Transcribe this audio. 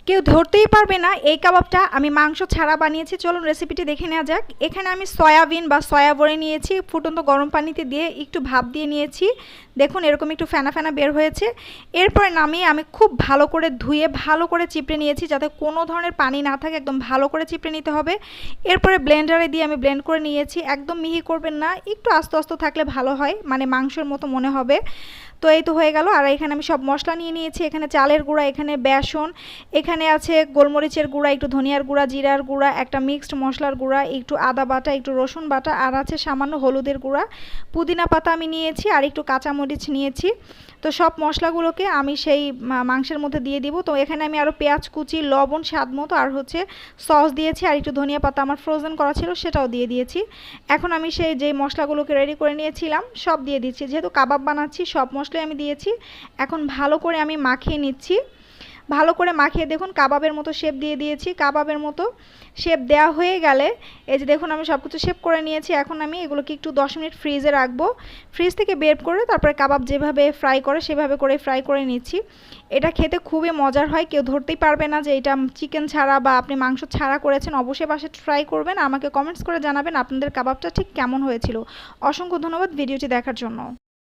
কেউ ধরতেই পারবে না এই কাবাবটা আমি মাংস ছাড়া বানিয়েছি। চলুন রেসিপিটি দেখে নেওয়া যাক। এখানে আমি সয়াবিন বা সয়া বড়ি নিয়েছি, ফুটন্ত গরম পানিতে দিয়ে একটু ভাপ দিয়ে নিয়েছি। দেখুন এরকম একটু ফেনা ফেনা বের হয়েছে। এরপরে নামিয়ে আমি খুব ভালো করে ধুয়ে ভালো করে চিপড়ে নিয়েছি, যাতে কোনো ধরনের পানি না থাকে, একদম ভালো করে চিপড়ে নিতে হবে। এরপরে ব্লেন্ডারে দিয়ে আমি ব্লেন্ড করে নিয়েছি। একদম মিহি করবেন না, একটু আস্তে আস্তে থাকলে ভালো হয়, মানে মাংসের মতো মনে হবে। তো এই তো হয়ে গেল। আর এখানে আমি সব মশলা নিয়ে নিয়েছি। এখানে চালের গুঁড়া, এখানে বেসন, এখানে আছে গোলমরিচের গুঁড়া, একটু ধনিয়ার গুঁড়া, জিরার গুঁড়া, একটা মিক্সড মশলার গুঁড়া, একটু আদা বাটা, একটু রসুন বাটা, আর আছে সামান্য হলুদের গুঁড়া, পুদিনা পাতা আমি নিয়েছি, আর একটু কাঁচামরিচ নিয়েছি। তো সব মশলাগুলোকে আমি সেই মাংসের মধ্যে দিয়ে দিব। তো এখানে আমি আরও পেঁয়াজ কুচি, লবণ স্বাদ মতো, আর হচ্ছে সস দিয়েছি, আর একটু ধনিয়া পাতা আমার ফ্রোজেন করা ছিল সেটাও দিয়ে দিয়েছি। এখন আমি সেই যে মশলাগুলোকে রেডি করে নিয়েছিলাম সব দিয়ে দিচ্ছি। যেহেতু কাবাব বানাচ্ছি সব মশলাই আমি দিয়েছি। এখন ভালো করে আমি মাখিয়ে নিচ্ছি। ভালো করে মাখিয়ে দেখুন কাবাবের মতো শেপ দিয়ে দিয়েছি। কাবাবের মতো শেপ দেওয়া হয়ে গেলে এই যে দেখুন আমি সব কিছু শেপ করে নিয়েছি। এখন আমি এগুলোকে একটু 10 মিনিট ফ্রিজে রাখবো। ফ্রিজ থেকে বের করে তারপরে কাবাব যেভাবে ফ্রাই করে সেভাবে করে ফ্রাই করে নিচ্ছি। এটা খেতে খুবই মজার হয়, কেউ ধরতেই পারবে না যে এটা চিকেন ছাড়া বা আপনি মাংস ছাড়া করেছেন। অবশ্যই বাসায় ট্রাই করবেন, আমাকে কমেন্টস করে জানাবেন আপনাদের কাবাবটা ঠিক কেমন হয়েছিল। অসংখ্য ধন্যবাদ ভিডিওটি দেখার জন্য।